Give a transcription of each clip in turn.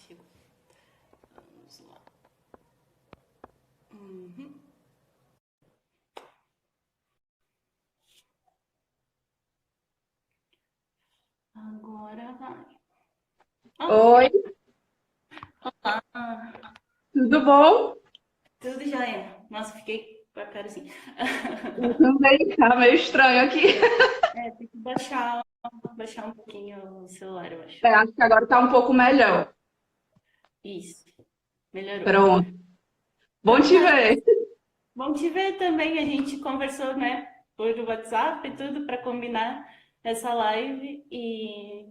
Chegou. Vamos lá. Uhum. Agora vai. Oi, Olá. tudo bom? Tudo jóia? Nossa, fiquei com a cara assim. Eu também, tá meio estranho aqui. Tem que baixar um pouquinho o celular, eu acho. É, acho que agora tá um pouco melhor. Isso, melhorou. Pronto. Bom Então te tá, ver. bom te ver também. A gente conversou, né, por WhatsApp e tudo para combinar essa live e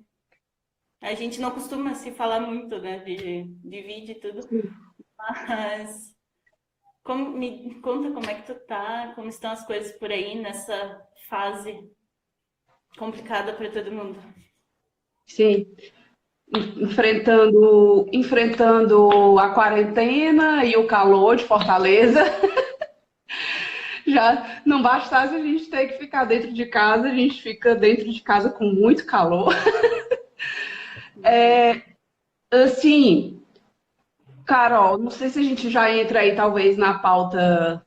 a gente não costuma se falar muito, né, de vídeo e tudo, mas me conta como é que tu tá, como estão as coisas por aí nessa fase complicada para todo mundo. Sim, enfrentando a quarentena e o calor de Fortaleza. Já não bastasse a gente ter que ficar dentro de casa, a gente fica dentro de casa com muito calor. Assim, Carol, não sei se a gente já entra aí talvez na pauta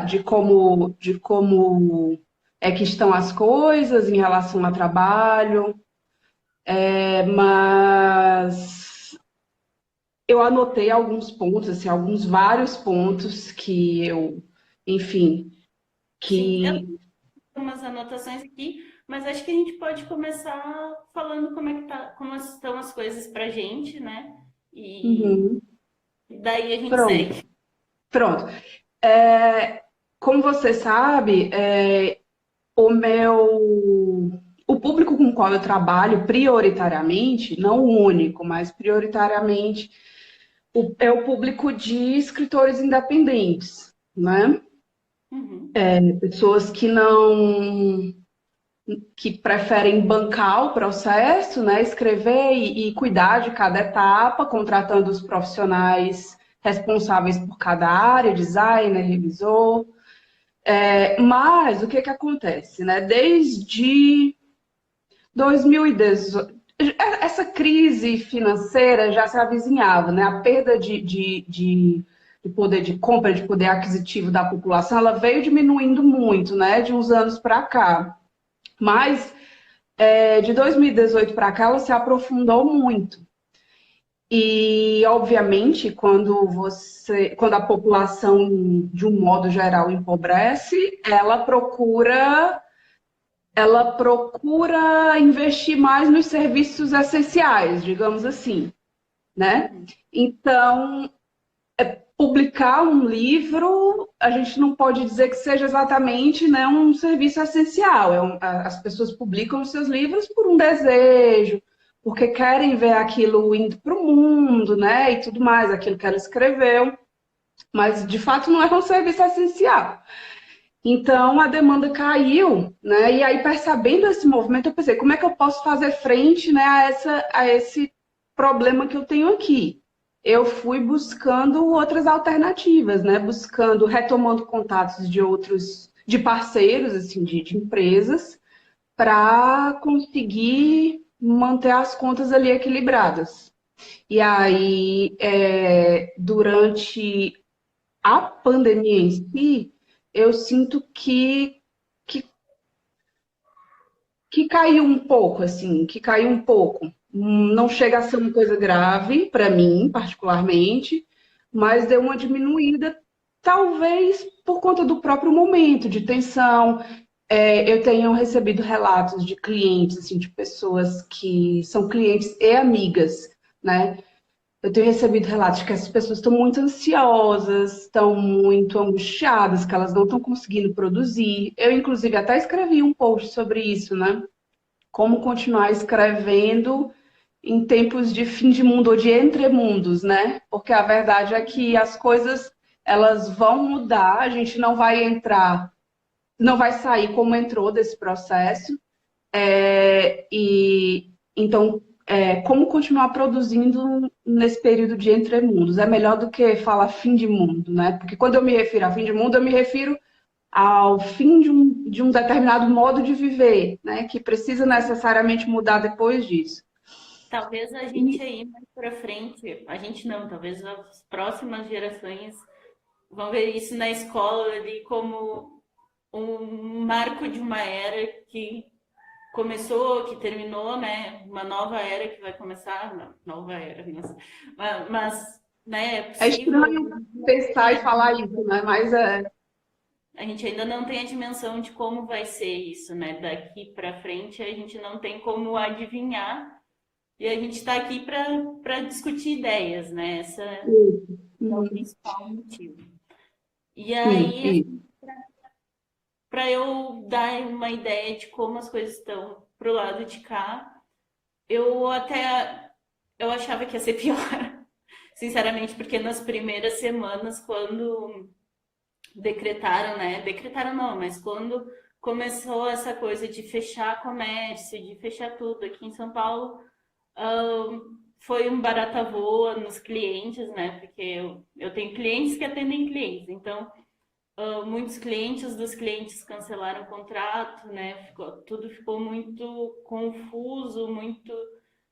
de como é que estão as coisas em relação ao trabalho. Mas eu anotei alguns pontos, assim, alguns vários pontos que eu, enfim, Sim, eu que. tenho umas anotações aqui, mas acho que a gente pode começar falando como é que tá, como estão as coisas pra gente, né? E Uhum, daí a gente pronto, segue. pronto. Como você sabe, o meu. O público com o qual eu trabalho, prioritariamente, não o único, mas prioritariamente, é o público de escritores independentes, né? Uhum. Pessoas que preferem bancar o processo, né, escrever e cuidar de cada etapa, contratando os profissionais responsáveis por cada área, designer, revisor. Mas o que que acontece, né? Desde 2018, essa crise financeira já se avizinhava, né? A perda de poder de compra, de poder aquisitivo da população, ela veio diminuindo muito, né? De uns anos para cá. Mas de 2018 para cá, ela se aprofundou muito. E, obviamente, quando a população, de um modo geral, empobrece, ela procura investir mais nos serviços essenciais, digamos assim, né? Uhum. Então, publicar um livro, a gente não pode dizer que seja exatamente, né, um serviço essencial. As pessoas publicam os seus livros por um desejo, porque querem ver aquilo indo para o mundo, né, e tudo mais, aquilo que ela escreveu, mas de fato não é um serviço essencial. Então a demanda caiu, né? E aí, percebendo esse movimento, eu pensei, como é que eu posso fazer frente, né, a esse problema que eu tenho aqui? Eu fui buscando outras alternativas, né? Retomando contatos de parceiros, assim, de empresas, para conseguir manter as contas ali equilibradas. E aí, durante a pandemia em si, eu sinto que, que caiu um pouco, assim, que caiu um pouco. Não chega a ser uma coisa grave para mim, particularmente, mas deu uma diminuída, talvez por conta do próprio momento de tensão. Eu tenho recebido relatos de clientes, assim, de pessoas que são clientes e amigas, né? Eu tenho recebido relatos de que as pessoas estão muito ansiosas, estão muito angustiadas, que elas não estão conseguindo produzir. Eu, inclusive, até escrevi um post sobre isso, né? Como continuar escrevendo em tempos de fim de mundo ou de entremundos, né? Porque a verdade é que as coisas elas vão mudar, a gente não vai entrar, não vai sair como entrou desse processo. E então, como continuar produzindo nesse período de entremundos? É melhor do que falar fim de mundo, né? Porque quando eu me refiro a fim de mundo, eu me refiro ao fim de um determinado modo de viver, né? Que precisa necessariamente mudar depois disso. talvez a gente aí mais para frente, a gente não, talvez as próximas gerações vão ver isso na escola ali como um marco de uma era que começou, que terminou, né? Uma nova era que vai começar, não, nova era, mas né, é É possível. estranho pensar e falar isso, né? Mas A gente ainda não tem a dimensão de como vai ser isso, né? Daqui para frente, a gente não tem como adivinhar. E a gente está aqui para discutir ideias, né? Esse é o uhum, principal motivo. E sim, aí, isso. para eu dar uma ideia de como as coisas estão pro lado de cá, eu até eu achava que ia ser pior, sinceramente, porque nas primeiras semanas, quando decretaram, né? Decretaram não, mas quando começou essa coisa de fechar comércio, de fechar tudo aqui em São Paulo, foi um barata voa nos clientes, né? Porque eu tenho clientes que atendem clientes, então muitos clientes dos clientes cancelaram o contrato, né? Tudo ficou muito confuso, muito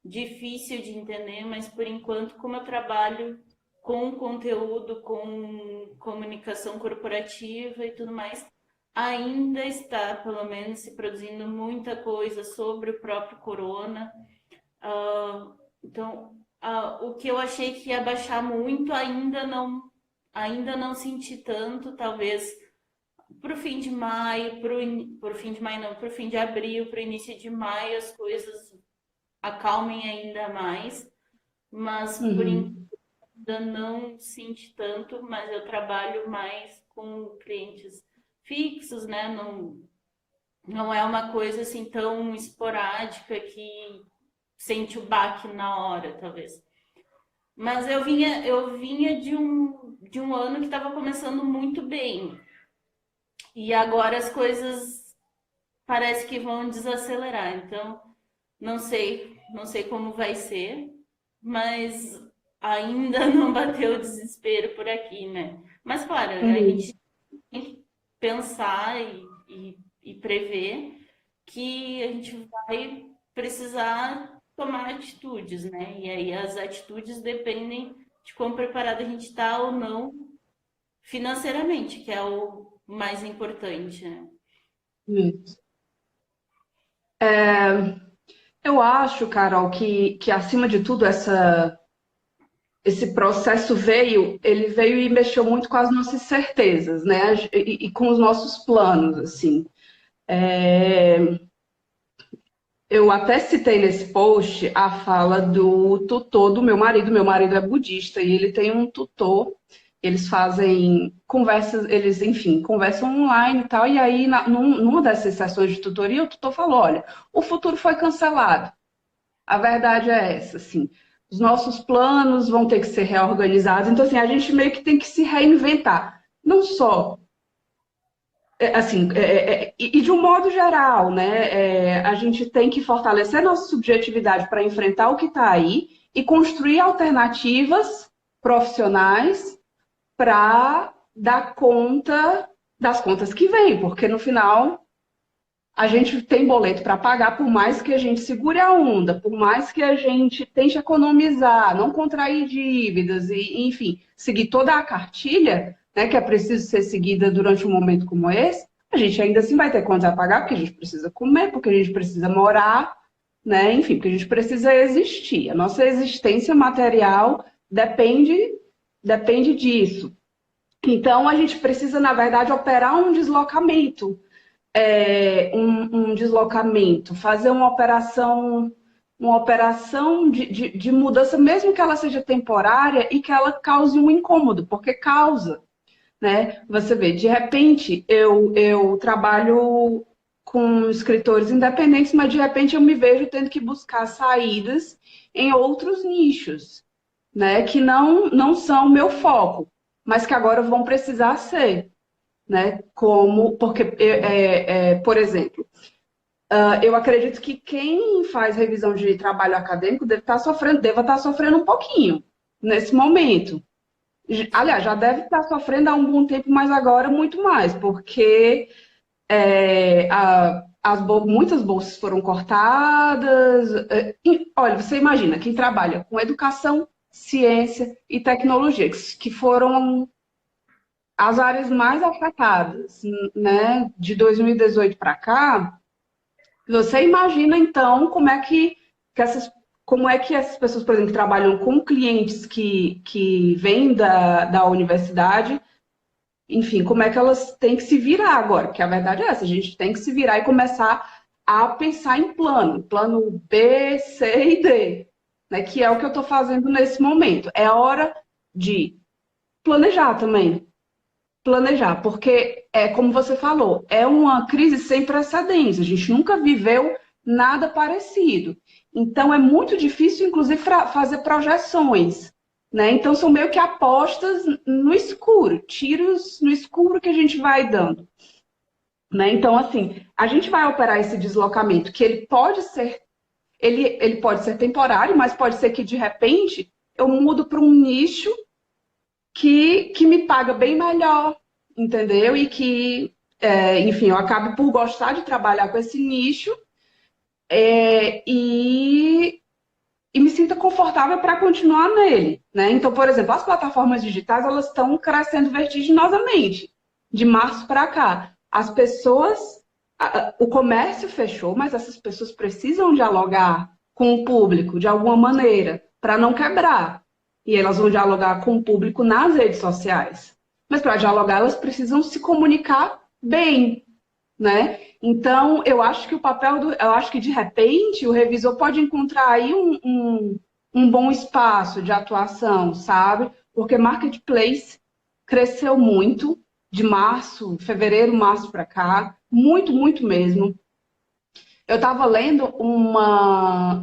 difícil de entender, mas por enquanto, como eu trabalho com conteúdo, com comunicação corporativa e tudo mais, ainda está, pelo menos, se produzindo muita coisa sobre o próprio corona. Então, o que eu achei que ia baixar muito, ainda não senti tanto, talvez para o fim de maio, pro fim de maio não, para o fim de abril, para o início de maio, as coisas acalmem ainda mais, mas por enquanto Uhum. ainda não senti tanto, mas eu trabalho mais com clientes fixos, né? Não é uma coisa assim tão esporádica que sente o baque na hora, talvez. Mas eu vinha de um ano que estava começando muito bem. E agora as coisas parece que vão desacelerar. Então, não sei como vai ser, mas ainda não bateu o desespero por aqui, né? Mas claro, a Uhum. gente tem que pensar e prever que a gente vai precisar tomar atitudes, né? E aí as atitudes dependem de quão preparado a gente está ou não financeiramente, que é o mais importante, né? Isso. Eu acho, Carol, que acima de tudo esse processo ele veio e mexeu muito com as nossas certezas, né? E com os nossos planos, assim. É, eu até citei nesse post a fala do tutor do meu marido. Meu marido é budista e ele tem um tutor. Eles fazem conversas, eles, enfim, conversam online e tal. E aí, numa dessas sessões de tutoria, o tutor falou: olha, o futuro foi cancelado. A verdade é essa, assim. Os nossos planos vão ter que ser reorganizados. Então, assim, a gente meio que tem que se reinventar. Não só assim, e de um modo geral, né, a gente tem que fortalecer nossa subjetividade para enfrentar o que está aí e construir alternativas profissionais para dar conta das contas que vêm, porque no final a gente tem boleto para pagar, por mais que a gente segure a onda, por mais que a gente tente economizar, não contrair dívidas e, enfim, seguir toda a cartilha, né, que é preciso ser seguida durante um momento como esse, a gente ainda assim vai ter contas a pagar, porque a gente precisa comer, porque a gente precisa morar, né, enfim, porque a gente precisa existir. A nossa existência material depende disso. Então, a gente precisa, na verdade, operar um deslocamento um deslocamento, fazer uma operação de mudança, mesmo que ela seja temporária e que ela cause um incômodo, porque causa, né? Você vê, de repente eu trabalho com escritores independentes, mas de repente eu me vejo tendo que buscar saídas em outros nichos, né? Que não são o meu foco, mas que agora vão precisar ser, né? Como, porque, por exemplo, eu acredito que quem faz revisão de trabalho acadêmico deva estar sofrendo um pouquinho nesse momento. Aliás, já deve estar sofrendo há um bom tempo, mas agora muito mais, porque muitas bolsas foram cortadas. Olha, você imagina, quem trabalha com educação, ciência e tecnologia, que foram as áreas mais afetadas, né, de 2018 para cá, você imagina, então, como é que essas pessoas, por exemplo, que trabalham com clientes que vêm da universidade, enfim, como é que elas têm que se virar agora? Porque a verdade é essa, a gente tem que se virar e começar a pensar em plano B, C e D, né? Que é o que eu estou fazendo nesse momento. É hora de planejar também. Planejar, porque é como você falou, é uma crise sem precedentes. A gente nunca viveu nada parecido. Então é muito difícil, inclusive, fazer projeções, né? Então são meio que apostas no escuro, tiros no escuro que a gente vai dando, né? Então assim, a gente vai operar esse deslocamento que ele pode ser temporário, mas pode ser que de repente eu mudo para um nicho que me paga bem melhor, entendeu? E que, enfim, eu acabo por gostar de trabalhar com esse nicho e me sinta confortável para continuar nele, né? Então, por exemplo, as plataformas digitais, elas estão crescendo vertiginosamente, de março para cá. As pessoas, o comércio fechou, mas essas pessoas precisam dialogar com o público de alguma maneira, para não quebrar. E elas vão dialogar com o público nas redes sociais. Mas para dialogar, elas precisam se comunicar bem, né? Então, eu acho que eu acho que de repente o revisor pode encontrar aí um bom espaço de atuação, sabe? Porque marketplace cresceu muito de fevereiro, março para cá, muito, muito mesmo. Eu estava lendo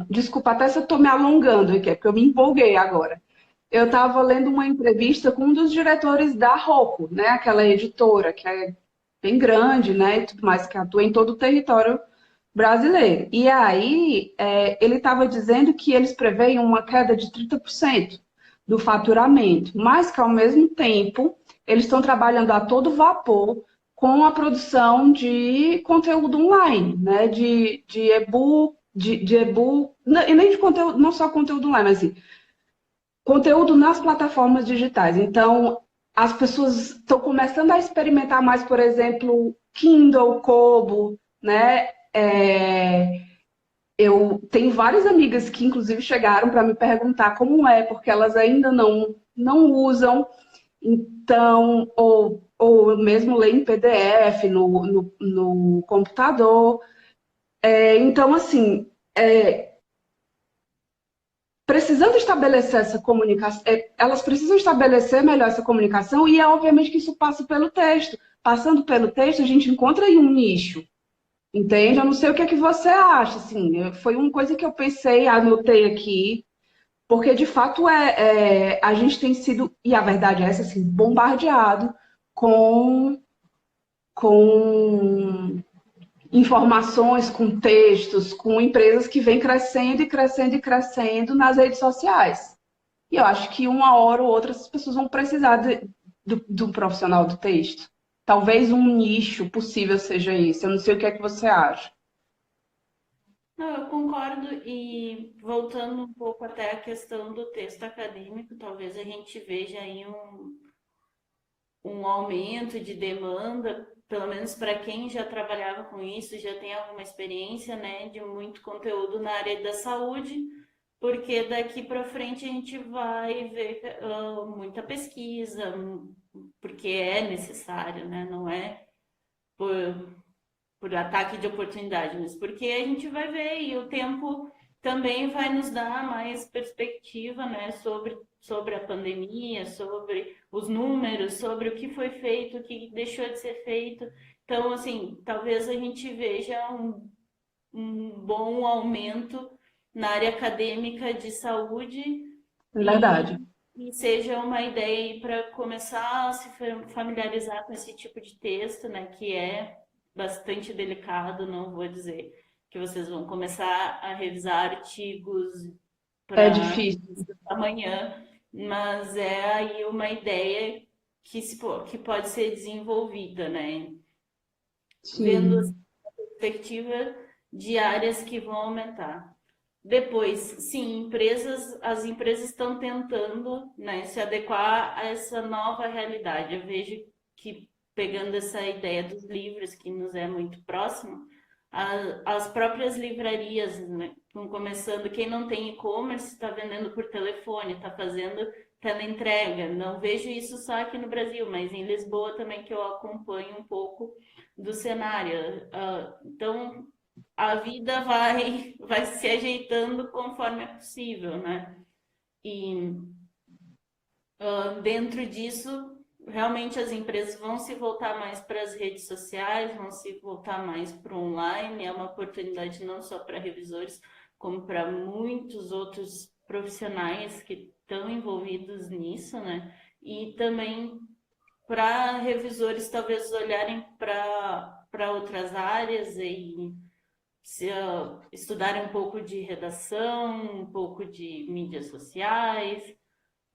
desculpa até se eu estou me alongando aqui, é porque eu me empolguei agora. Eu estava lendo uma entrevista com um dos diretores da Roku, né? Aquela editora que é bem grande, né? E tudo mais, que atua em todo o território brasileiro. E aí, ele estava dizendo que eles preveem uma queda de 30% do faturamento, mas que ao mesmo tempo eles estão trabalhando a todo vapor com a produção de conteúdo online, né? De e-book, e nem de conteúdo, não só conteúdo online, mas assim, conteúdo nas plataformas digitais. Então, as pessoas estão começando a experimentar mais, por exemplo, Kindle, Kobo, né? Eu tenho várias amigas que, inclusive, chegaram para me perguntar como é, porque elas ainda não usam, então, ou mesmo ler em PDF no computador. Então, assim, precisando estabelecer essa comunicação, elas precisam estabelecer melhor essa comunicação e é obviamente que isso passa pelo texto. Passando pelo texto, a gente encontra aí um nicho, entende? Eu não sei o que é que você acha, assim, foi uma coisa que eu pensei, anotei aqui, porque de fato a gente tem sido, e a verdade é essa, assim, bombardeado com, com informações, com textos, com empresas que vêm crescendo e crescendo e crescendo nas redes sociais. E eu acho que uma hora ou outra as pessoas vão precisar de um profissional do texto. Talvez um nicho possível seja isso. Eu não sei o que é que você acha. Não, eu concordo, e voltando um pouco até a questão do texto acadêmico, talvez a gente veja aí um aumento de demanda, pelo menos para quem já trabalhava com isso, já tem alguma experiência, né, de muito conteúdo na área da saúde, porque daqui para frente a gente vai ver muita pesquisa, porque é necessário, né, não é por, por ataque de oportunidade, mas porque a gente vai ver e o tempo também vai nos dar mais perspectiva, né, sobre a pandemia, sobre os números, sobre o que foi feito, o que deixou de ser feito. Então, assim, talvez a gente veja um bom aumento na área acadêmica de saúde É e, verdade. e seja uma ideia para começar a se familiarizar com esse tipo de texto, né, que é bastante delicado, não vou dizer que vocês vão começar a revisar artigos É para difícil. amanhã, mas é aí uma ideia que pode ser desenvolvida, né? Vendo Sim. perspectiva de áreas que vão aumentar. Depois, sim, as empresas estão tentando, né, se adequar a essa nova realidade. Eu vejo que, pegando essa ideia dos livros, que nos é muito próximo, as próprias livrarias, né, estão começando. Quem não tem e-commerce está vendendo por telefone, está fazendo teleentrega. Não vejo isso só aqui no Brasil, mas em Lisboa também, que eu acompanho um pouco do cenário. Então, a vida vai se ajeitando conforme é possível, né? E dentro disso, realmente as empresas vão se voltar mais para as redes sociais, vão se voltar mais para o online. É uma oportunidade não só para revisores, como para muitos outros profissionais que estão envolvidos nisso, né? E também para revisores talvez olharem para outras áreas e estudarem um pouco de redação, um pouco de mídias sociais,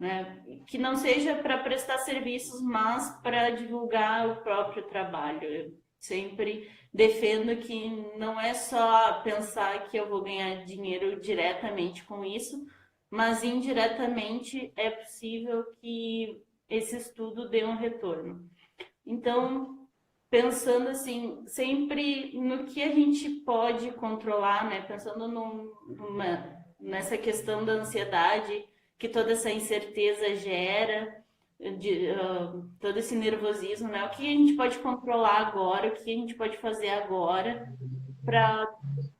né? Que não seja para prestar serviços, mas para divulgar o próprio trabalho. Eu sempre defendo que não é só pensar que eu vou ganhar dinheiro diretamente com isso, mas indiretamente é possível que esse estudo dê um retorno. Então, pensando assim, sempre no que a gente pode controlar, né? Pensando nessa questão da ansiedade que toda essa incerteza gera, todo esse nervosismo, né? O que a gente pode controlar agora, o que a gente pode fazer agora, para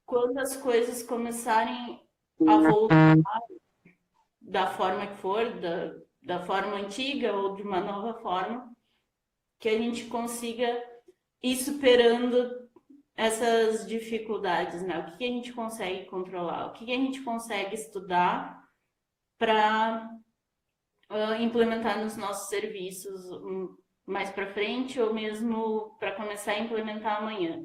quando as coisas começarem a voltar da forma que for, da forma antiga ou de uma nova forma, que a gente consiga ir superando essas dificuldades, né? O que a gente consegue controlar, o que a gente consegue estudar para implementar nos nossos serviços mais para frente ou mesmo para começar a implementar amanhã.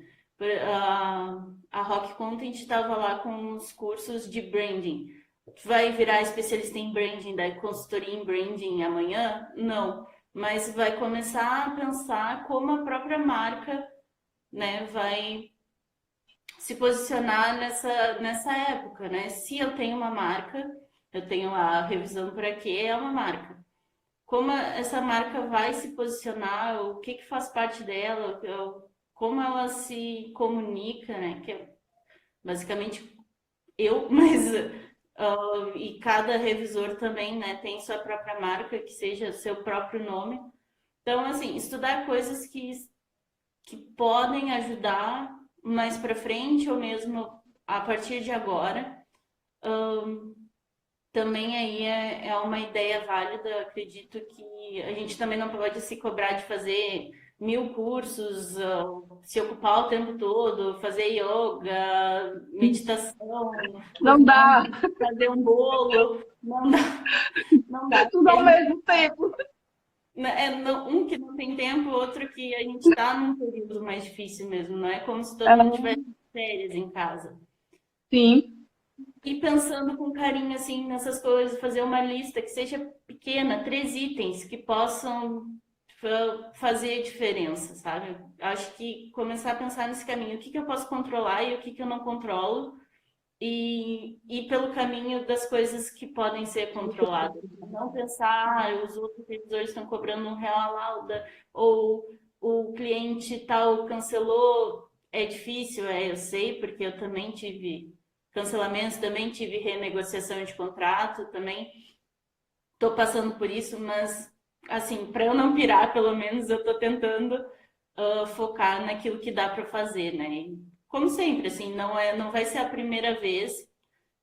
A Rock Content estava lá com os cursos de branding. Vai virar especialista em branding, da consultoria em branding amanhã? Não. Mas vai começar a pensar como a própria marca, né, vai se posicionar nessa época, né? Se eu tenho uma marca, eu tenho a revisão por aqui, é uma marca. Como essa marca vai se posicionar, o que faz parte dela, como ela se comunica, né? Que é basicamente eu, mas e cada revisor também, né, tem sua própria marca, que seja seu próprio nome. Então, assim, estudar coisas que podem ajudar mais para frente ou mesmo a partir de agora. Também aí é uma ideia válida. Acredito que a gente também não pode se cobrar de fazer 1000 cursos, se ocupar o tempo todo, fazer yoga, meditação, Não dá. fazer um bolo, não dá, não dá. Tudo ao mesmo tempo. Um que não tem tempo, outro que a gente está num período mais difícil mesmo, não é como se todo mundo tivesse férias em casa. Sim. E pensando com carinho assim nessas coisas, fazer uma lista que seja pequena, 3 itens que possam fazer diferença, sabe? Acho que começar a pensar nesse caminho, o que eu posso controlar e o que eu não controlo, e ir pelo caminho das coisas que podem ser controladas. Não pensar, os outros revisores estão cobrando R$ 1 a lauda, ou o cliente tal cancelou. É difícil, eu sei, porque eu também tive cancelamentos, também tive renegociação de contrato, também estou passando por isso, mas assim, para eu não pirar, pelo menos eu estou tentando focar naquilo que dá para fazer, né? Como sempre, assim, não vai ser a primeira vez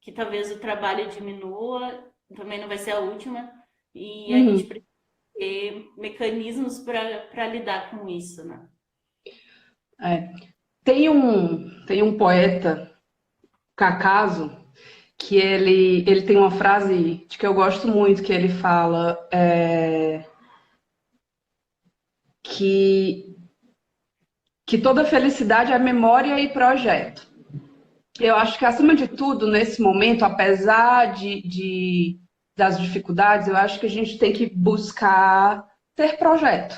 que talvez o trabalho diminua, também não vai ser a última, e a gente precisa ter mecanismos para lidar com isso, né? Tem um poeta, Cacaso, que ele tem uma frase de que eu gosto muito, que ele fala que toda felicidade é memória e projeto. Eu acho que, acima de tudo, nesse momento, apesar das dificuldades, eu acho que a gente tem que buscar ter projeto.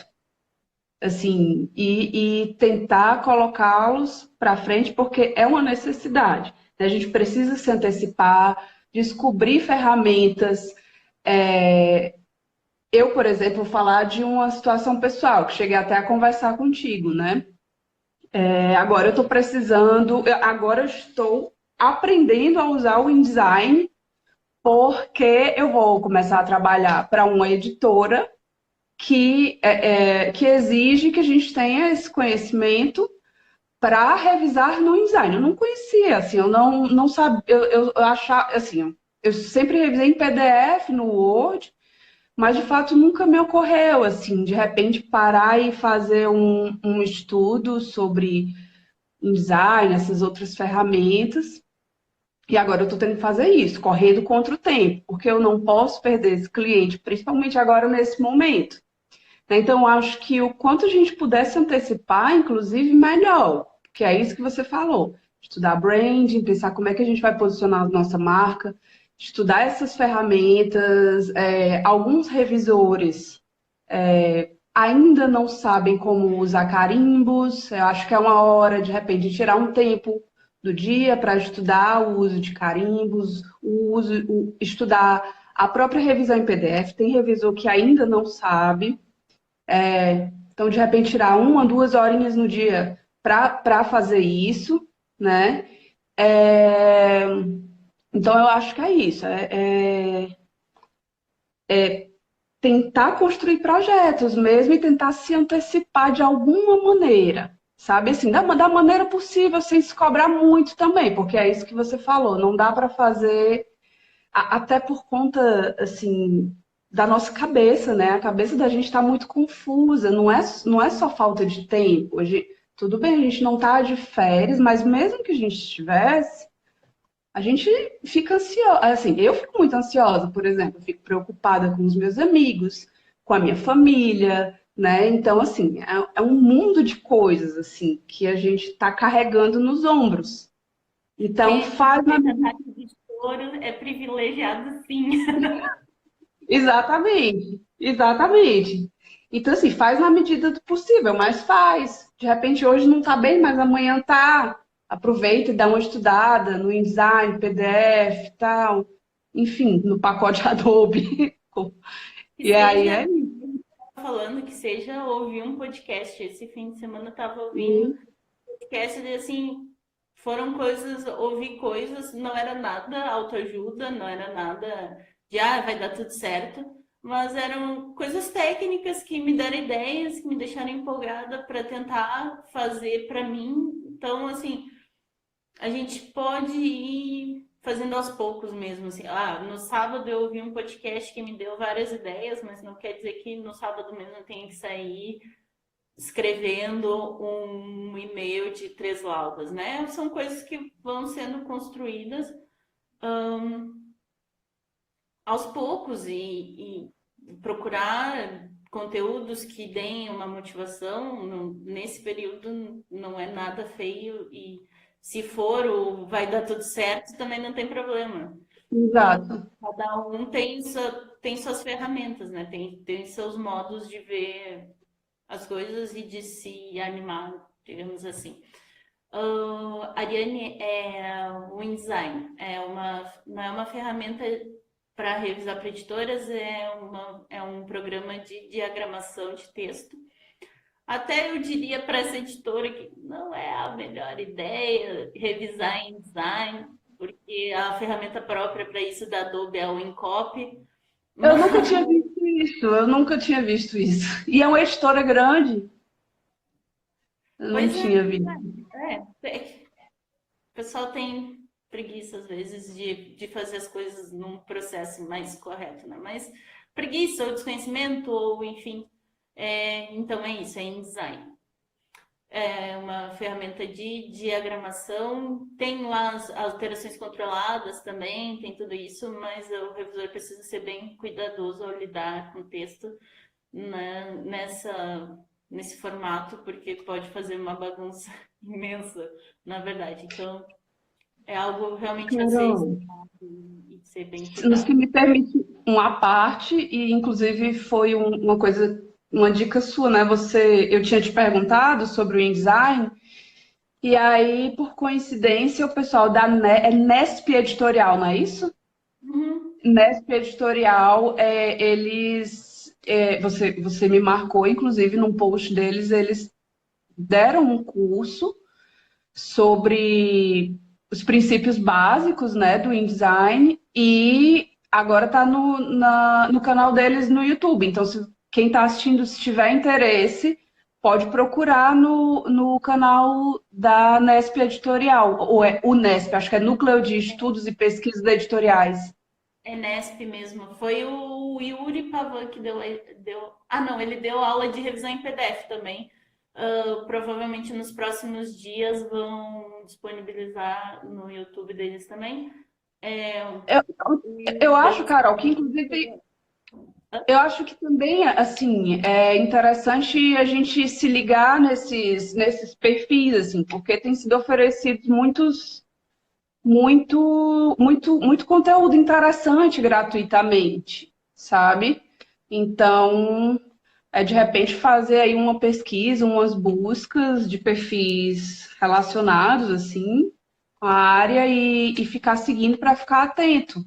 assim, e tentar colocá-los para frente, porque é uma necessidade, né? A gente precisa se antecipar, descobrir ferramentas. Eu, por exemplo, vou falar de uma situação pessoal, que cheguei até a conversar contigo, né? Agora eu estou precisando, agora eu estou aprendendo a usar o InDesign, porque eu vou começar a trabalhar para uma editora que exige que a gente tenha esse conhecimento para revisar no InDesign. Eu não conhecia, assim, eu não sabia, eu achava, assim, eu sempre revisei em PDF, no Word, mas de fato nunca me ocorreu, assim, de repente parar e fazer um estudo sobre InDesign, essas outras ferramentas. E agora eu estou tendo que fazer isso, correndo contra o tempo, porque eu não posso perder esse cliente, principalmente agora nesse momento. Né? Então, eu acho que o quanto a gente pudesse antecipar, inclusive, melhor. Que é isso que você falou. Estudar branding, pensar como é que a gente vai posicionar a nossa marca, estudar essas ferramentas. Alguns revisores ainda não sabem como usar carimbos. Eu acho que é uma hora, de repente, tirar um tempo do dia para estudar o uso de carimbos, estudar a própria revisão em PDF. Tem revisor que ainda não sabe. Então, de repente, tirar 1, 2 horinhas no dia para fazer isso, né? É, Então, eu acho que é isso. Tentar construir projetos mesmo e tentar se antecipar de alguma maneira, sabe? Assim, da maneira possível, sem se cobrar muito também, porque é isso que você falou. Não dá para fazer, até por conta, assim, da nossa cabeça, né? A cabeça da gente está muito confusa, não é só falta de tempo. Tudo bem, a gente não está de férias, mas mesmo que a gente estivesse, a gente fica ansiosa. Assim, eu fico muito ansiosa, por exemplo, eu fico preocupada com os meus amigos, com a minha família, né? Então, assim, é um mundo de coisas, assim, que a gente está carregando nos ombros. Então, Quem faz na... fez a taxa de choro é privilegiado, sim. Exatamente, exatamente. Então, assim, faz na medida do possível, mas faz. De repente, hoje não está bem, mas amanhã tá. Aproveita e dá uma estudada no InDesign, PDF e tal. Enfim, no pacote Adobe. Que E aí seja é isso. falando, que seja ouvir um podcast. Esse fim de semana eu estava ouvindo E, podcast de assim, foram coisas, ouvi coisas, não era nada autoajuda, não era nada de vai dar tudo certo, mas eram coisas técnicas que me deram ideias, que me deixaram empolgada para tentar fazer para mim. Então, assim, a gente pode ir fazendo aos poucos mesmo, assim. No sábado eu ouvi um podcast que me deu várias ideias, mas não quer dizer que no sábado mesmo eu tenha que sair escrevendo um e-mail de 3 laudas, né? São coisas que vão sendo construídas aos poucos e procurar conteúdos que deem uma motivação nesse período não é nada feio e se for o vai dar tudo certo também não tem problema. exato. Cada um tem suas ferramentas, né? Tem seus modos de ver as coisas e de se animar, digamos assim. Ariane, o InDesign não é uma ferramenta para revisar para editoras, é um programa de diagramação de texto. Até eu diria para essa editora que não é a melhor ideia revisar em design, porque a ferramenta própria para isso da Adobe é o InCopy. Eu Mas, nunca tinha visto isso, eu nunca tinha visto isso. E é uma editora grande, eu não pois tinha visto. o pessoal tem preguiça, às vezes, de fazer as coisas num processo mais correto, né? Mas preguiça ou desconhecimento, ou enfim. Então é isso, é InDesign. É uma ferramenta de diagramação, tem lá as alterações controladas também, tem tudo isso, mas o revisor precisa ser bem cuidadoso ao lidar com o texto né, nesse formato, porque pode fazer uma bagunça imensa, na verdade. Então, é algo realmente a ser Carol, estudado e ser bem se cuidado. me permite uma parte, e inclusive foi uma coisa uma dica sua, né? Eu tinha te perguntado sobre o InDesign, e aí, por coincidência, o pessoal da Nesp Editorial, não é isso? Uhum. Nesp Editorial, você me marcou, inclusive, num post deles, eles deram um curso sobre os princípios básicos, né, do InDesign e agora está no canal deles no YouTube. Então, se quem está assistindo, se tiver interesse, pode procurar no canal da Nesp Editorial, ou é o Nesp, acho que é Núcleo de Estudos e Pesquisas Editoriais. Enesp mesmo. Foi o Yuri Pavan que deu. Ah, não, ele deu aula de revisão em PDF também. Provavelmente nos próximos dias vão disponibilizar no YouTube deles também. É, Eu, eu o acho, deles. Carol, que inclusive eu acho que também, assim, é interessante a gente se ligar nesses perfis, assim, porque tem sido oferecidos muito conteúdo interessante gratuitamente, sabe? Então, é de repente fazer aí uma pesquisa, umas buscas de perfis relacionados, assim, com a área e ficar seguindo para ficar atento.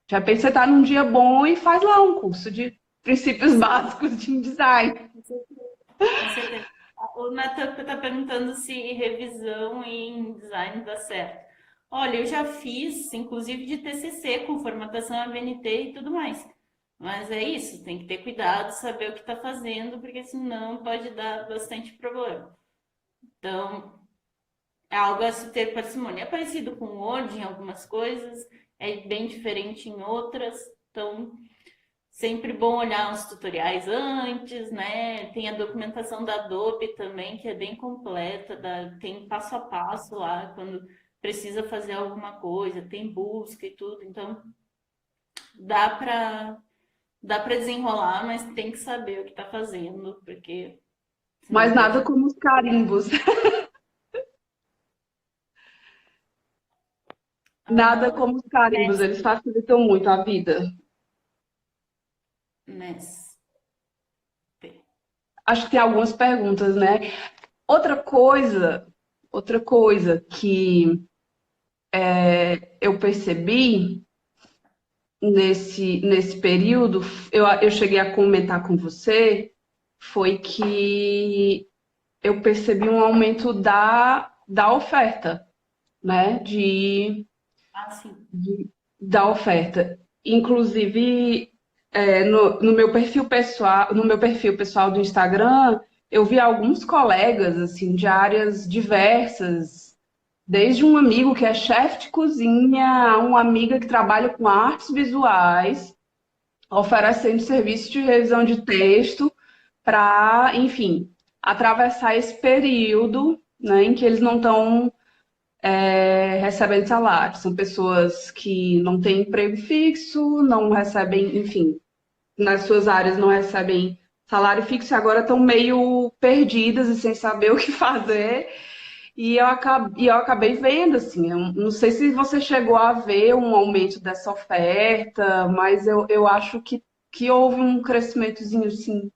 De repente você está num dia bom e faz lá um curso de princípios básicos de InDesign. Com certeza. O Natan está perguntando se revisão em design dá certo. Olha, eu já fiz, inclusive de TCC, com formatação ABNT e tudo mais. Mas é isso, tem que ter cuidado, saber o que está fazendo, porque senão pode dar bastante problema. Então, é algo a se ter parcimônia. É parecido com o Word em algumas coisas, é bem diferente em outras. Então, sempre bom olhar uns tutoriais antes, né? Tem a documentação da Adobe também, que é bem completa, tem passo a passo lá quando precisa fazer alguma coisa, tem busca e tudo. Então, dá para dá para desenrolar, mas tem que saber o que está fazendo, porque senão Mas nada pode. como os carimbos. Nada Aham. como os carimbos, eles facilitam muito a vida. Ness. Acho que tem algumas perguntas, né? Outra coisa, outra coisa que eu percebi nesse período, eu cheguei a comentar com você, foi que eu percebi um aumento da oferta, né? Ah, sim. Da oferta. Inclusive, no meu perfil pessoal do Instagram, eu vi alguns colegas assim de áreas diversas, desde um amigo que é chefe de cozinha, a uma amiga que trabalha com artes visuais, oferecendo serviço de revisão de texto para, enfim, atravessar esse período, né, em que eles não estão recebem salário. São pessoas que não têm emprego fixo, não recebem, enfim, nas suas áreas não recebem salário fixo e agora estão meio perdidas e sem saber o que fazer. E eu acabei vendo, assim, eu não sei se você chegou a ver um aumento dessa oferta, mas eu acho que houve um crescimentozinho, sim.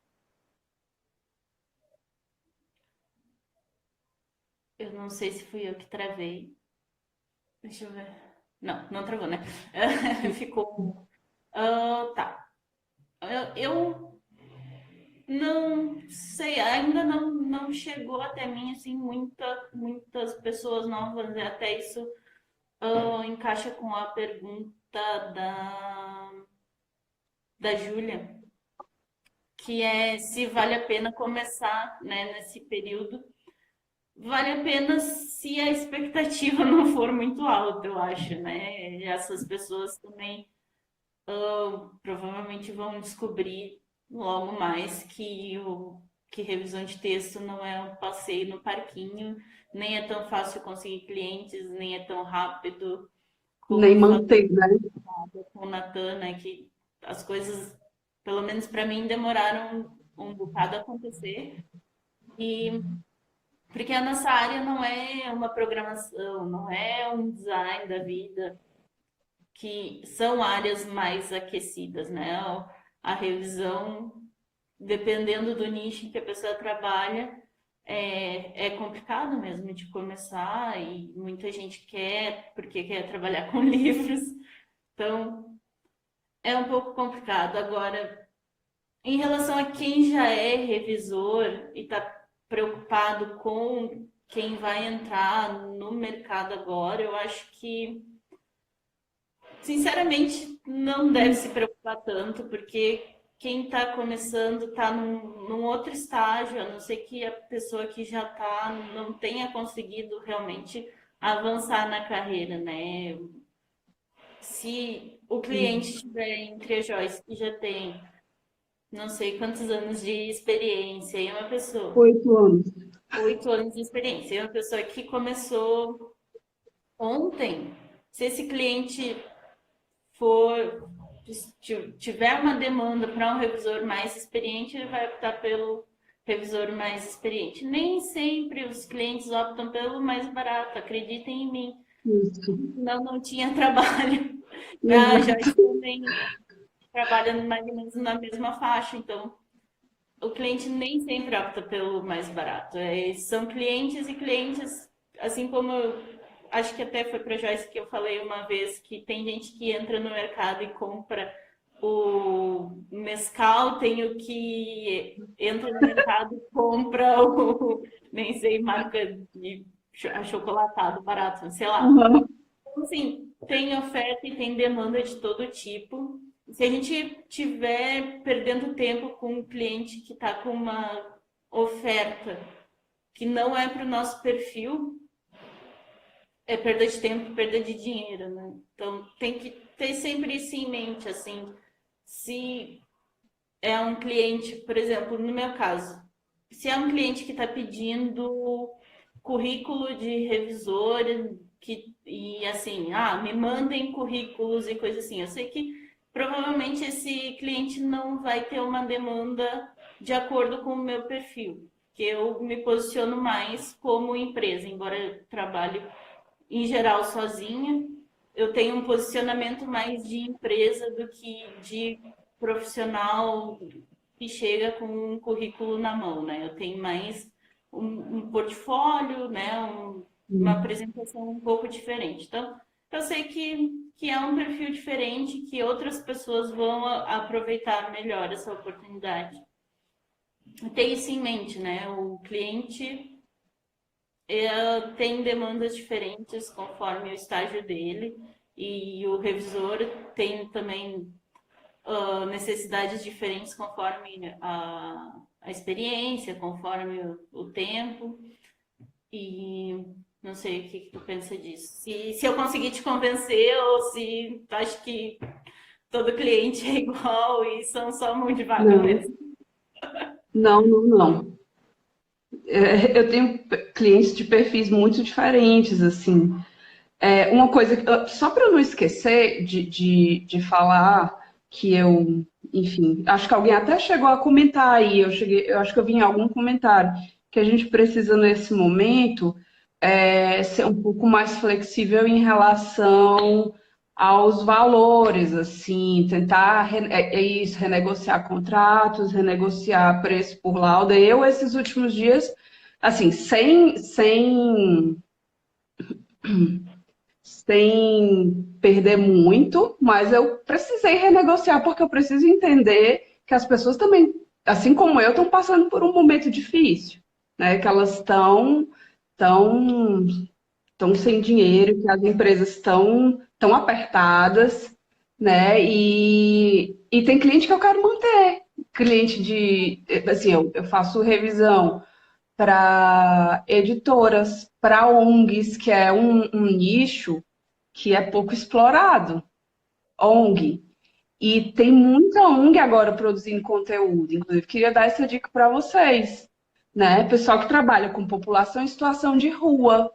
Eu não sei se fui eu que travei. Deixa eu ver. Não, não travou, né? Ficou. Tá. Eu não sei, ainda não chegou até mim assim muitas pessoas novas, e até isso encaixa com a pergunta da Júlia, que é se vale a pena começar, né, nesse período. Vale a pena se a expectativa não for muito alta, eu acho, né? E essas pessoas também provavelmente vão descobrir logo mais que revisão de texto não é um passeio no parquinho, nem é tão fácil conseguir clientes, nem é tão rápido Nem como falou manter, né? com o Natan, né? Que as coisas, pelo menos para mim, demoraram um bocado a acontecer. E porque a nossa área não é uma programação, não é um design da vida, que são áreas mais aquecidas, né? A revisão dependendo do nicho em que a pessoa trabalha, é complicado mesmo de começar e muita gente quer, porque quer trabalhar com livros. Então, é um pouco complicado. Agora, em relação a quem já é revisor e está preocupado com quem vai entrar no mercado agora, eu acho que, sinceramente, não deve se preocupar tanto, porque quem está começando está num outro estágio, a não ser que a pessoa que já está não tenha conseguido realmente avançar na carreira, né? Se o cliente estiver entre a Joyce, que já tem não sei quantos anos de experiência, e uma pessoa, 8 anos. 8 anos de experiência, e uma pessoa que começou ontem, se esse cliente for tiver uma demanda para um revisor mais experiente, ele vai optar pelo revisor mais experiente. Nem sempre os clientes optam pelo mais barato, acreditem em mim. Isso. Não tinha trabalho. A Exato. Joyce também trabalha mais ou menos na mesma faixa, então o cliente nem sempre opta pelo mais barato. São clientes e clientes, assim como acho que até foi para Joyce que eu falei uma vez que tem gente que entra no mercado e compra o mescal, tem o que entra no mercado e compra o, nem sei, marca de achocolatado barato, sei lá. Uhum. Então, assim, tem oferta e tem demanda de todo tipo. Se a gente tiver perdendo tempo com um cliente que está com uma oferta que não é para o nosso perfil, é perda de tempo, perda de dinheiro, né? Então tem que ter sempre isso em mente, assim, se é um cliente, por exemplo, no meu caso, se é um cliente que está pedindo currículo de revisor e assim, me mandem currículos e coisa assim. Eu sei que provavelmente esse cliente não vai ter uma demanda de acordo com o meu perfil, que eu me posiciono mais como empresa, embora eu trabalhe em geral sozinha, eu tenho um posicionamento mais de empresa do que de profissional que chega com um currículo na mão, né? Eu tenho mais um portfólio, né? Uma apresentação um pouco diferente. Então, eu sei que é um perfil diferente, que outras pessoas vão aproveitar melhor essa oportunidade. Ter isso em mente, né? O cliente tem demandas diferentes conforme o estágio dele e o revisor tem também necessidades diferentes conforme a experiência, conforme o tempo. E não sei o que tu pensa disso. Se eu conseguir te convencer ou se tu acha que todo cliente é igual e são só mão de vaca Não, mesmo. não, não, não. Eu tenho clientes de perfis muito diferentes, assim. Uma coisa, só para eu não esquecer de falar que eu, enfim, acho que alguém até chegou a comentar aí, eu acho que eu vi em algum comentário, que a gente precisa nesse momento ser um pouco mais flexível em relação aos valores, assim, tentar isso, renegociar contratos, renegociar preço por lauda. Eu, esses últimos dias, assim, sem perder muito, mas eu precisei renegociar porque eu preciso entender que as pessoas também, assim como eu, estão passando por um momento difícil, né? Que elas tão, tão sem dinheiro, que as empresas tão apertadas, né? E tem cliente que eu quero manter, cliente assim, eu faço revisão para editoras, para ONGs, que é um nicho que é pouco explorado, ONG. E tem muita ONG agora produzindo conteúdo. Inclusive, queria dar essa dica para vocês, né? Pessoal que trabalha com população em situação de rua,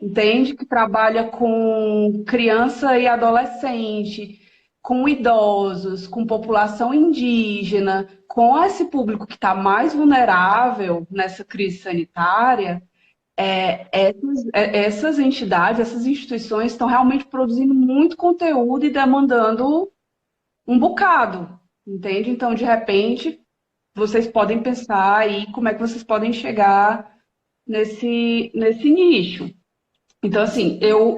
entende? Que trabalha com criança e adolescente, com idosos, com população indígena, com esse público que está mais vulnerável nessa crise sanitária. Essas entidades, essas instituições estão realmente produzindo muito conteúdo e demandando um bocado, entende? Então, de repente, vocês podem pensar aí como é que vocês podem chegar nesse nicho. Então, assim, eu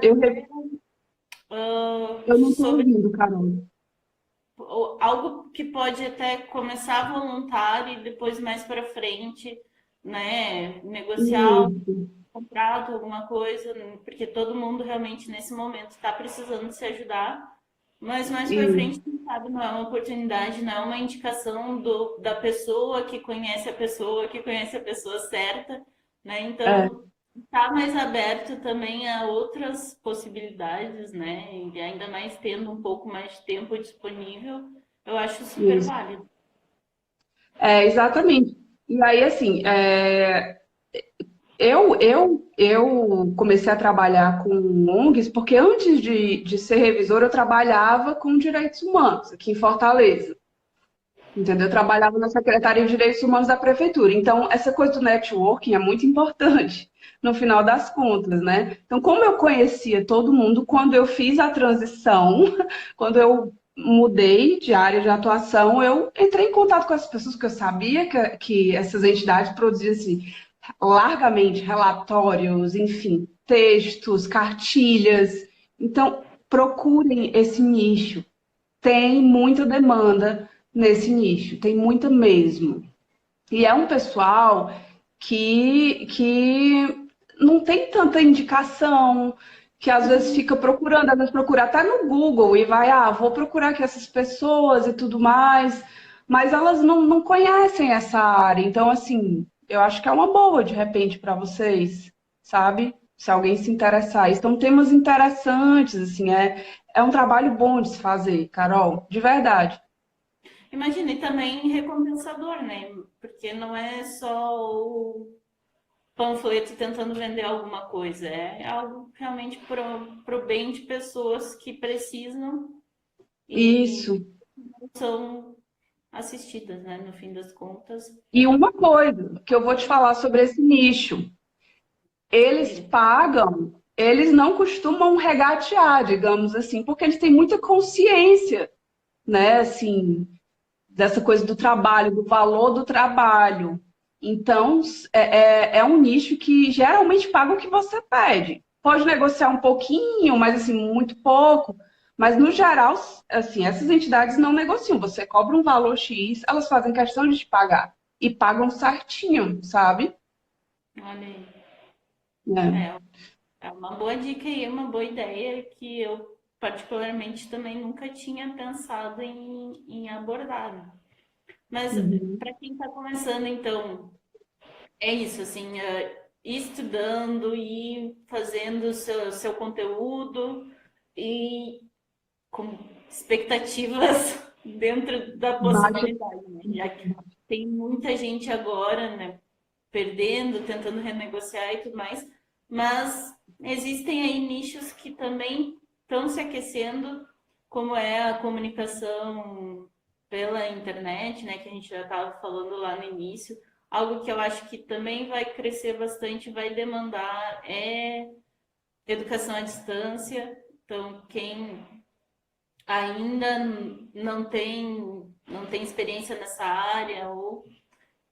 não estou Sobre ouvindo, Carol. algo que pode até começar voluntário e depois mais para frente, né, negociar um Isso, contrato, alguma coisa, porque todo mundo realmente nesse momento está precisando se ajudar. Mas mais para isso. frente, quem sabe, não é uma oportunidade, não é uma indicação da pessoa que conhece a pessoa, que conhece a pessoa certa, né? É, Então, está mais aberto também a outras possibilidades, né? E ainda mais tendo um pouco mais de tempo disponível, eu acho super isso. válido. Exatamente. E aí, assim, eu comecei a trabalhar com ONGs porque antes de ser revisora, eu trabalhava com direitos humanos aqui em Fortaleza. Entendeu? Eu trabalhava na Secretaria de Direitos Humanos da Prefeitura. Então, essa coisa do networking é muito importante, no final das contas, né? Então, como eu conhecia todo mundo, quando eu fiz a transição, quando eu mudei de área de atuação, eu entrei em contato com as pessoas que eu sabia que essas entidades produziam assim, largamente relatórios, enfim, textos, cartilhas. Então, procurem esse nicho. Tem muita demanda nesse nicho, tem muita mesmo. E é um pessoal que não tem tanta indicação, que às vezes fica procurando, às vezes procura até no Google e vai, vou procurar aqui essas pessoas e tudo mais, mas elas não conhecem essa área. Então, assim, eu acho que é uma boa, de repente, para vocês, sabe? Se alguém se interessar. São temas interessantes, assim, é um trabalho bom de se fazer, Carol, de verdade. Imagine também recompensador, né? Porque não é só o panfleto tentando vender alguma coisa, é algo realmente pro bem de pessoas que precisam e Isso. são assistidas, né? No fim das contas. E uma coisa que eu vou te falar sobre esse nicho, eles pagam, eles não costumam regatear, digamos assim, porque eles têm muita consciência, né, assim, dessa coisa do trabalho, do valor do trabalho. Então, é um nicho que geralmente paga o que você pede. Pode negociar um pouquinho, mas assim, muito pouco. Mas no geral, assim, essas entidades não negociam. Você cobra um valor X, elas fazem questão de te pagar. E pagam certinho, sabe? Olha aí. É. É, é uma boa dica e uma boa ideia que eu particularmente também nunca tinha pensado em abordar, né? Mas Uhum. para quem está começando, então, é isso, assim, ir estudando e fazendo o seu conteúdo e com expectativas dentro da Baixa. possibilidade, né? Já que tem muita gente agora, né, perdendo, tentando renegociar e tudo mais, mas existem aí nichos que também estão se aquecendo, como é a comunicação pela internet, né, que a gente já estava falando lá no início. Algo que eu acho que também vai crescer bastante, vai demandar é educação à distância. Então, quem ainda não tem experiência nessa área ou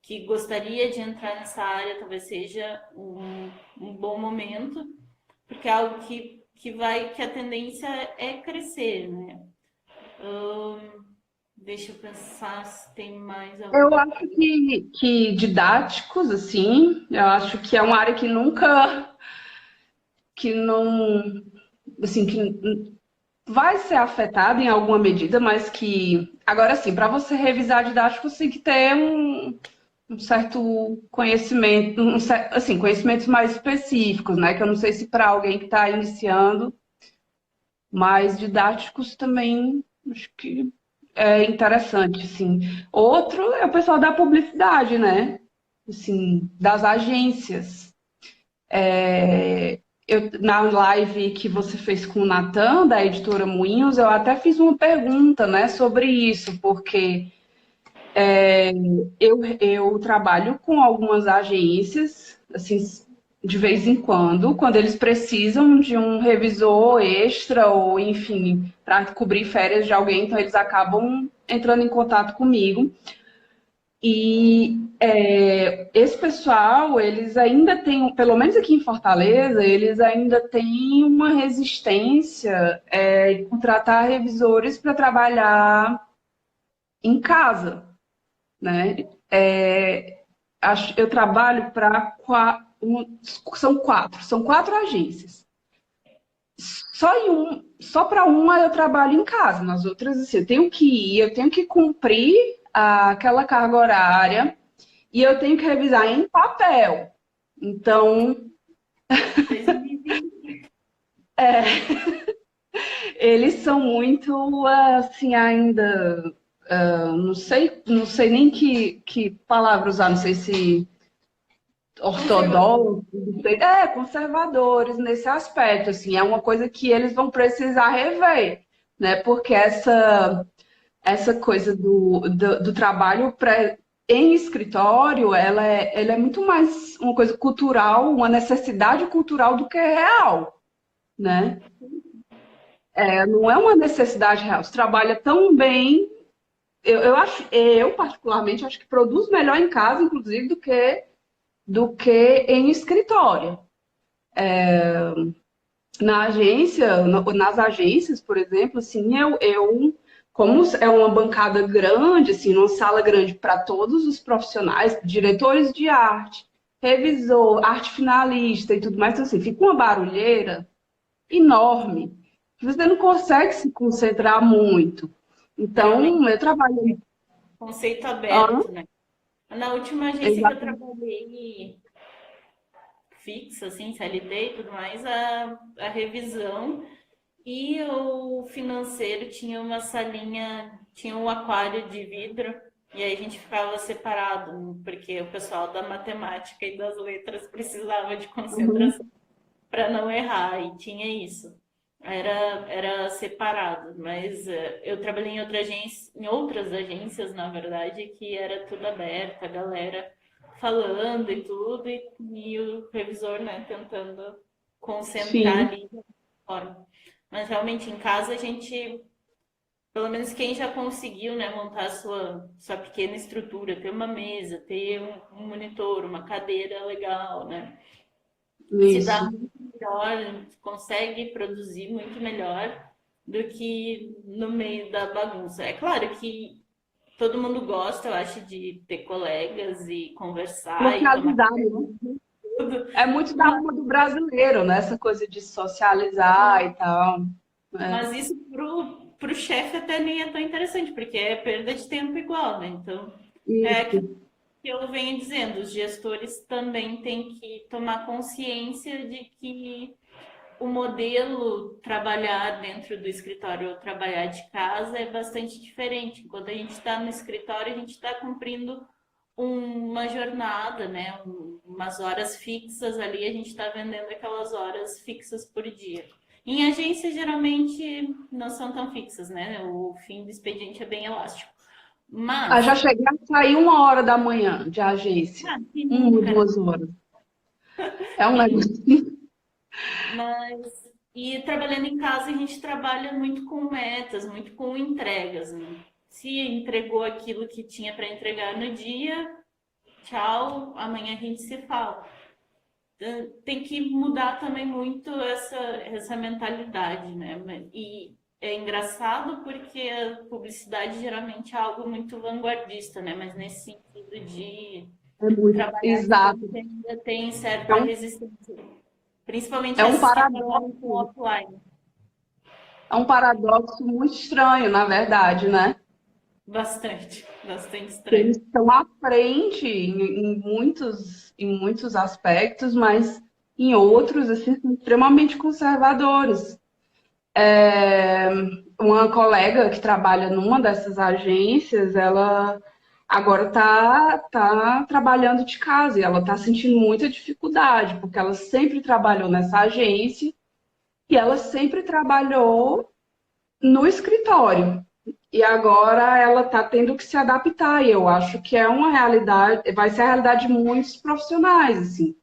que gostaria de entrar nessa área, talvez seja um bom momento, porque é algo que a tendência é crescer, né? Deixa eu pensar se tem mais Eu alguma acho coisa. que didáticos, assim, eu acho que é uma área que não, assim, que vai ser afetada em alguma medida, mas que, agora sim, para você revisar didático, você tem que ter um certo conhecimento, assim, conhecimentos mais específicos, né? Que eu não sei se para alguém que está iniciando, mas didáticos também, acho que é interessante, assim. Outro é o pessoal da publicidade, né? Assim, das agências. Na live que você fez com o Natan, da editora Moinhos, eu até fiz uma pergunta, né, sobre isso, porque eu trabalho com algumas agências, assim, de vez em quando eles precisam de um revisor extra, ou enfim, para cobrir férias de alguém, então eles acabam entrando em contato comigo. E esse pessoal, eles ainda têm, pelo menos aqui em Fortaleza, eles ainda têm uma resistência em contratar revisores para trabalhar em casa, né? Eu trabalho para são quatro agências. Só para uma eu trabalho em casa, nas outras assim, eu tenho que ir, eu tenho que cumprir aquela carga horária e eu tenho que revisar em papel. Então, 2020. eles são muito assim ainda, não sei nem que palavra usar, não sei se ortodoxos, conservadores nesse aspecto, assim, é uma coisa que eles vão precisar rever, né? Porque essa coisa do trabalho em escritório, ela é muito mais uma coisa cultural, uma necessidade cultural do que real, né? Não é uma necessidade real. Você trabalha tão bem, eu particularmente acho que produz melhor em casa, inclusive, do que em escritório. Nas agências, por exemplo, assim, como é uma bancada grande, assim, uma sala grande para todos os profissionais, diretores de arte, revisor, arte finalista e tudo mais, então, assim, fica uma barulheira enorme, que você não consegue se concentrar muito. Geralmente, Então, eu trabalho. conceito Ah, aberto, né? Na última agência que eu exatamente. trabalhei fixa, assim, CLT e tudo mais, a revisão e o financeiro tinha uma salinha, tinha um aquário de vidro, e aí a gente ficava separado, porque o pessoal da matemática e das letras precisava de Uhum. concentração para não errar, e tinha isso. Era separado, mas eu trabalhei em outras agências, na verdade, que era tudo aberto, a galera falando e tudo, e o revisor, né, tentando concentrar Sim, ali de forma. Mas realmente em casa a gente, pelo menos quem já conseguiu, né, montar a sua pequena estrutura, ter uma mesa, ter um monitor, uma cadeira legal, né? Se dá isso. muito melhor, consegue produzir muito melhor do que no meio da bagunça. É claro que todo mundo gosta, eu acho, de ter colegas e conversar e tomar Socializar, né? tudo, É muito da mas, alma do brasileiro, né? Essa coisa de socializar e tal. É. mas isso pro chefe até nem é tão interessante, porque é perda de tempo igual, né? Então, é Isso. aquilo que eu venho dizendo, os gestores também têm que tomar consciência de que o modelo trabalhar dentro do escritório ou trabalhar de casa é bastante diferente. Enquanto a gente está no escritório, a gente está cumprindo uma jornada, né? Umas horas fixas ali, a gente está vendendo aquelas horas fixas por dia. Em agência, geralmente não são tão fixas, né? O fim do expediente é bem elástico. Já Mas, cheguei a sair 1 hora da manhã de agência. quem 1, nunca, 2 horas. É um quem nunca? negócio. Mas, e trabalhando em casa, a gente trabalha muito com metas, muito com entregas, né? Se entregou aquilo que tinha para entregar no dia, tchau, amanhã a gente se fala. Tem que mudar também muito essa mentalidade, né? E é engraçado porque a publicidade geralmente é algo muito vanguardista, né? Mas nesse sentido de É muito. trabalhar à Exato. distância ainda tem É certa um, resistência. Principalmente é um essas que trabalham com paradoxo. offline. É um paradoxo muito estranho, na verdade, né? Bastante, bastante Eles estranho. estão à frente em muitos aspectos, mas em outros, assim, são extremamente conservadores. É, uma colega que trabalha numa dessas agências, ela agora tá trabalhando de casa e ela está sentindo muita dificuldade, porque ela sempre trabalhou nessa agência e ela sempre trabalhou no escritório. E agora ela está tendo que se adaptar, e eu acho que é uma realidade, vai ser a realidade de muitos profissionais, assim,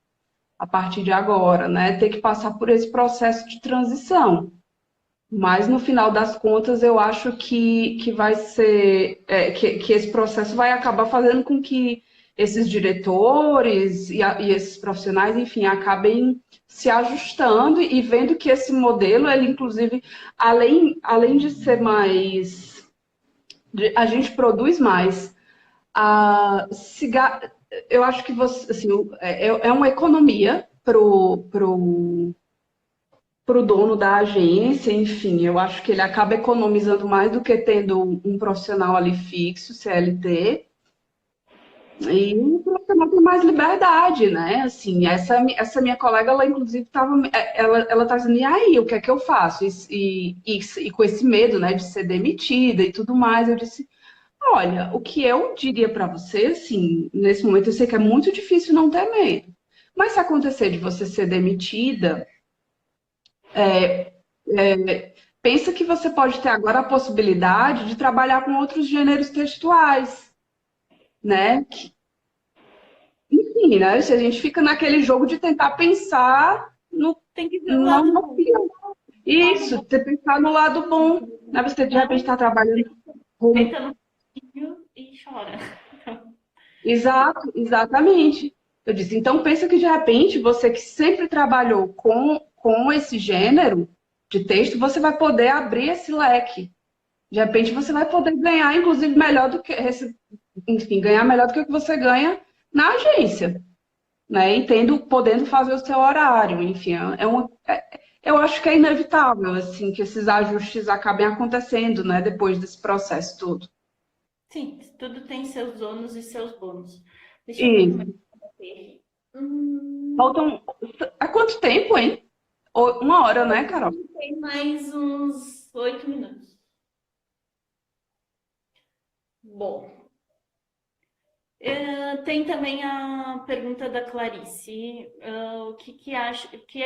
a partir de agora, né? Ter que passar por esse processo de transição. Mas no final das contas, eu acho que vai ser que esse processo vai acabar fazendo com que esses diretores e esses profissionais, enfim, acabem se ajustando e vendo que esse modelo, ele inclusive, além de ser mais, a gente produz mais. Eu acho que você, assim, é uma economia para o dono da agência, enfim, eu acho que ele acaba economizando mais do que tendo um profissional ali fixo, CLT, e o profissional tem mais liberdade, né? Assim, essa minha colega, ela inclusive ela tá dizendo, e aí, o que é que eu faço? E com esse medo, né, de ser demitida e tudo mais, eu disse, olha, o que eu diria para você, assim, nesse momento eu sei que é muito difícil não ter medo, mas se acontecer de você ser demitida, pensa que você pode ter agora a possibilidade de trabalhar com outros gêneros textuais, né? Enfim, né? Se a gente fica naquele jogo de tentar pensar no, Tem que ver o não lado no bom. pior. O lado Isso, bom. você pensar no lado bom, né? Você de repente Não, está trabalhando com... deita no filho e chora. Exato, exatamente. Eu disse, então pensa que de repente você que sempre trabalhou com esse gênero de texto, você vai poder abrir esse leque. De repente você vai poder ganhar, inclusive, melhor do que enfim, ganhar melhor do que o que você ganha na agência, né? E podendo fazer o seu horário, enfim, eu acho que é inevitável, assim, que esses ajustes acabem acontecendo, né? Depois desse processo todo. Sim, tudo tem seus ônus e seus bônus. Deixa eu ver como é E que vai ter. Hum, faltam. Há quanto tempo, hein? 1 hora, né, Carol? tem mais uns 8 minutos. Bom, tem também a pergunta da Clarice. O que a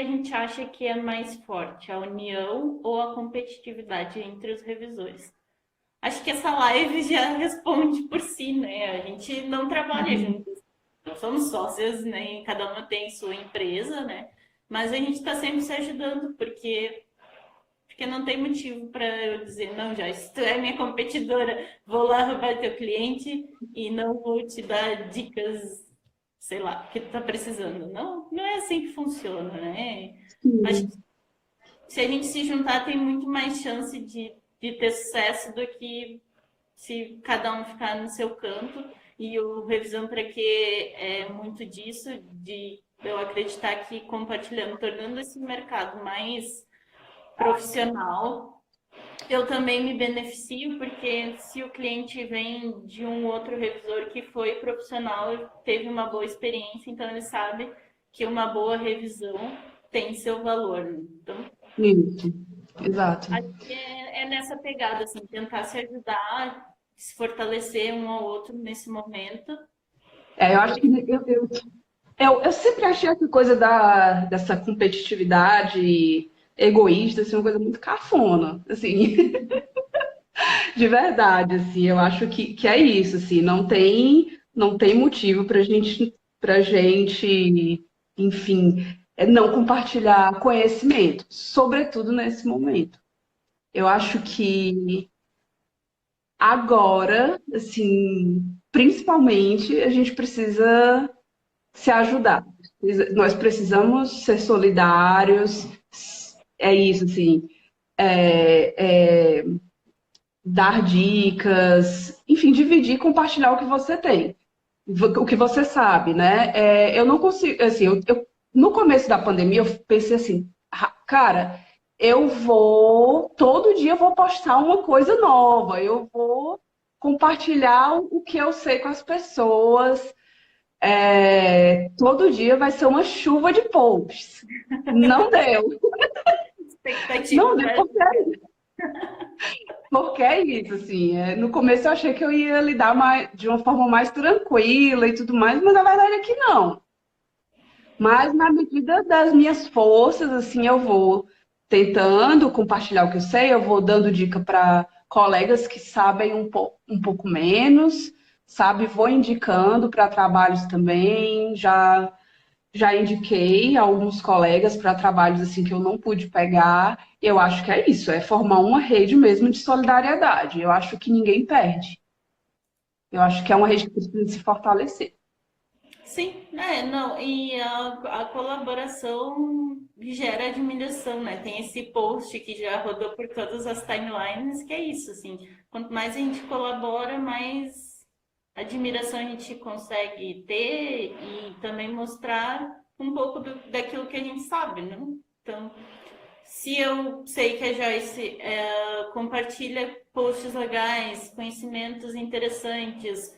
gente acha que é mais forte, a união ou a competitividade entre os revisores? Acho que essa live já responde por si, né? A gente não trabalha juntos, não somos sócias, né? Cada uma tem sua empresa, né? Mas a gente está sempre se ajudando, porque não tem motivo para eu dizer, não, já, se tu é minha competidora, vou lá roubar teu cliente e não vou te dar dicas, sei lá, que tu tá precisando. Não, não é assim que funciona, né? Acho que se a gente se juntar, tem muito mais chance de ter sucesso do que se cada um ficar no seu canto. E o Revisão para que é muito disso, de eu acreditar que compartilhando, tornando esse mercado mais profissional, eu também me beneficio, porque se o cliente vem de um outro revisor que foi profissional, teve uma boa experiência, então ele sabe que uma boa revisão tem seu valor. Então, Isso, exato. acho que é nessa pegada, assim, tentar se ajudar, se fortalecer um ao outro nesse momento. Eu acho que eu sempre achei essa coisa dessa competitividade egoísta, assim, uma coisa muito cafona, assim, de verdade, assim, eu acho que é isso, assim, não tem motivo pra gente, enfim, não compartilhar conhecimento, sobretudo nesse momento. Eu acho que agora, assim, principalmente, a gente precisa se ajudar. Nós precisamos ser solidários, é isso, assim, dar dicas, enfim, dividir e compartilhar o que você tem, o que você sabe, né? Eu não consigo, assim, no começo da pandemia, eu pensei assim, cara, todo dia eu vou postar uma coisa nova, eu vou compartilhar o que eu sei com as pessoas. Todo dia vai ser uma chuva de posts. Não deu. Expectativa Não deu porque é isso, assim. No começo eu achei que eu ia lidar de uma forma mais tranquila e tudo mais, mas a verdade é que não. Mas na medida das minhas forças, assim, eu vou tentando compartilhar o que eu sei, eu vou dando dica para colegas que sabem um pouco menos, sabe? Vou indicando para trabalhos também, já já indiquei alguns colegas para trabalhos assim que eu não pude pegar. E eu acho que é isso, é formar uma rede mesmo de solidariedade. Eu acho que ninguém perde. Eu acho que é uma rede que precisa se fortalecer. Sim, não, e a colaboração gera admiração, né? Tem esse post que já rodou por todas as timelines, que é isso, assim, quanto mais a gente colabora, mais admiração a gente consegue ter e também mostrar um pouco daquilo que a gente sabe, né? Então, se eu sei que a Joyce compartilha posts legais, conhecimentos interessantes,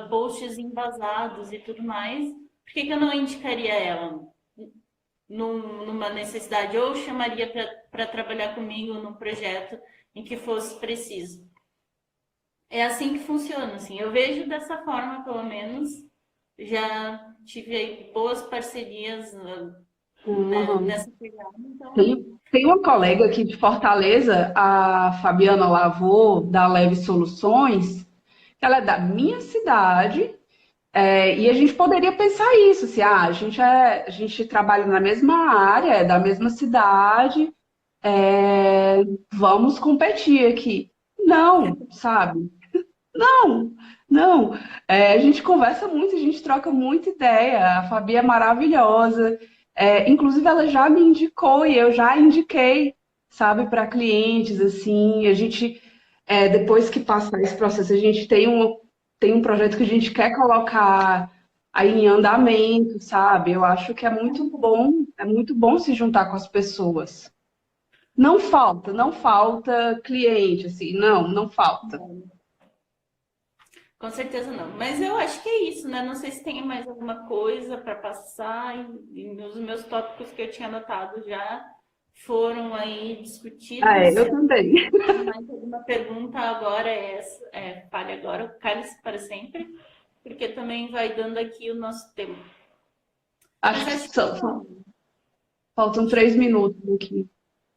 posts embasados e tudo mais, por que que eu não indicaria ela numa necessidade ou chamaria para trabalhar comigo num projeto em que fosse preciso? É assim que funciona, assim. Eu vejo dessa forma, pelo menos. Já tive aí boas parcerias né, Uhum. nessa pegada, então. Tem uma colega aqui de Fortaleza, a Fabiana Lavô, da Leve Soluções, que ela é da minha cidade, e a gente poderia pensar isso, assim, a gente trabalha na mesma área, é da mesma cidade, vamos competir aqui. Não, sabe? Não, não. A gente conversa muito, a gente troca muita ideia. A Fabi é maravilhosa. Inclusive, ela já me indicou e eu já indiquei, sabe, para clientes, assim. A gente, depois que passar esse processo, a gente tem um projeto que a gente quer colocar aí em andamento, sabe? Eu acho que é muito bom se juntar com as pessoas. Não falta cliente, assim, não falta. Com certeza não. Mas eu acho que é isso, né? Não sei se tem mais alguma coisa para passar. E os meus tópicos que eu tinha anotado já foram aí discutidos. Eu Se também. tem mais alguma pergunta agora, fale agora, cale-se para sempre, porque também vai dando aqui o nosso tempo. Acho Mas que acho que não. faltam Deixa eu 3 minutos aqui.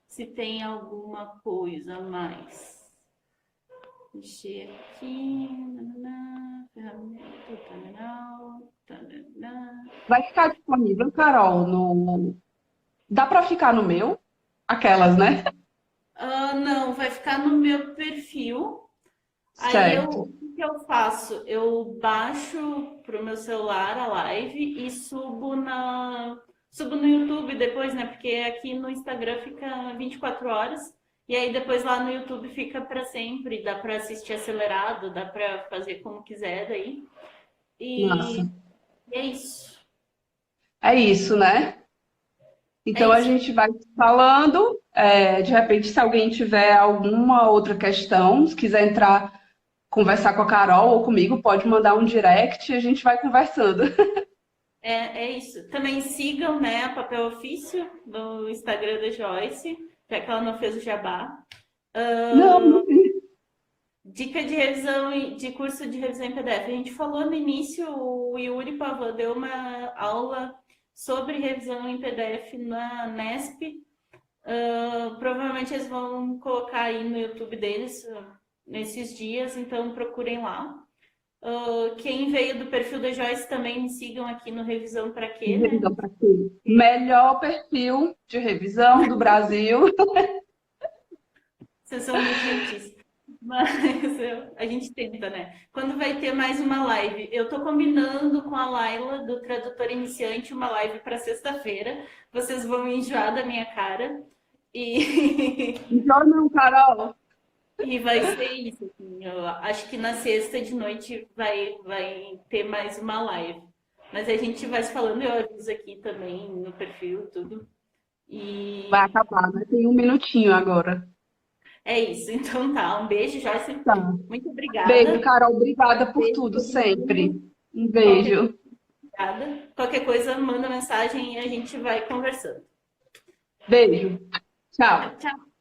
se tem alguma coisa a mais. Mexer aqui. Nananã, ferramenta, tananã, tananã. Vai ficar disponível, Carol, no. Dá para ficar no meu? Aquelas, né? Não, vai ficar no meu perfil. Aí Certo. o que que eu faço? Eu baixo pro meu celular a live e subo no YouTube depois, né? Porque aqui no Instagram fica 24 horas e aí depois lá no YouTube fica para sempre, dá para assistir acelerado, dá para fazer como quiser daí. Massa. E é isso. É isso, né? É Então a isso. gente vai falando. De repente, se alguém tiver alguma outra questão, se quiser entrar, conversar com a Carol ou comigo, pode mandar um direct e a gente vai conversando. É isso. Também sigam, né, a Papel Ofício no Instagram da Joyce, já que ela não fez o jabá. Não, não Dica de revisão de curso de revisão em PDF. A gente falou no início, o Yuri Pavan deu uma aula sobre revisão em PDF na Nesp. Provavelmente eles vão colocar aí no YouTube deles nesses dias, então procurem lá. Quem veio do perfil da Joyce também me sigam aqui no Revisão Pra Quê, né? revisão para quê? Melhor perfil de revisão do Brasil. Vocês são muito gentis. Mas a gente tenta, né? Quando vai ter mais uma live? Eu tô combinando com a Laila, do Tradutor Iniciante, uma live para sexta-feira. Vocês vão enjoar da minha cara. E, Então, não, Carol. e vai ser isso. Assim, eu acho que na sexta de noite vai ter mais uma live. Mas a gente vai se falando, eu aviso aqui também no perfil, tudo. Vai E acabar, né? Tem 1 minutinho agora. é isso. Então tá. Um beijo, Joyce. Tá. Muito Beijo, obrigada. Carol. Obrigada por Beijo tudo, todo sempre. mundo. Um Qualquer beijo. coisa, qualquer coisa, manda mensagem e a gente vai conversando. Beijo. Tchau. Tchau.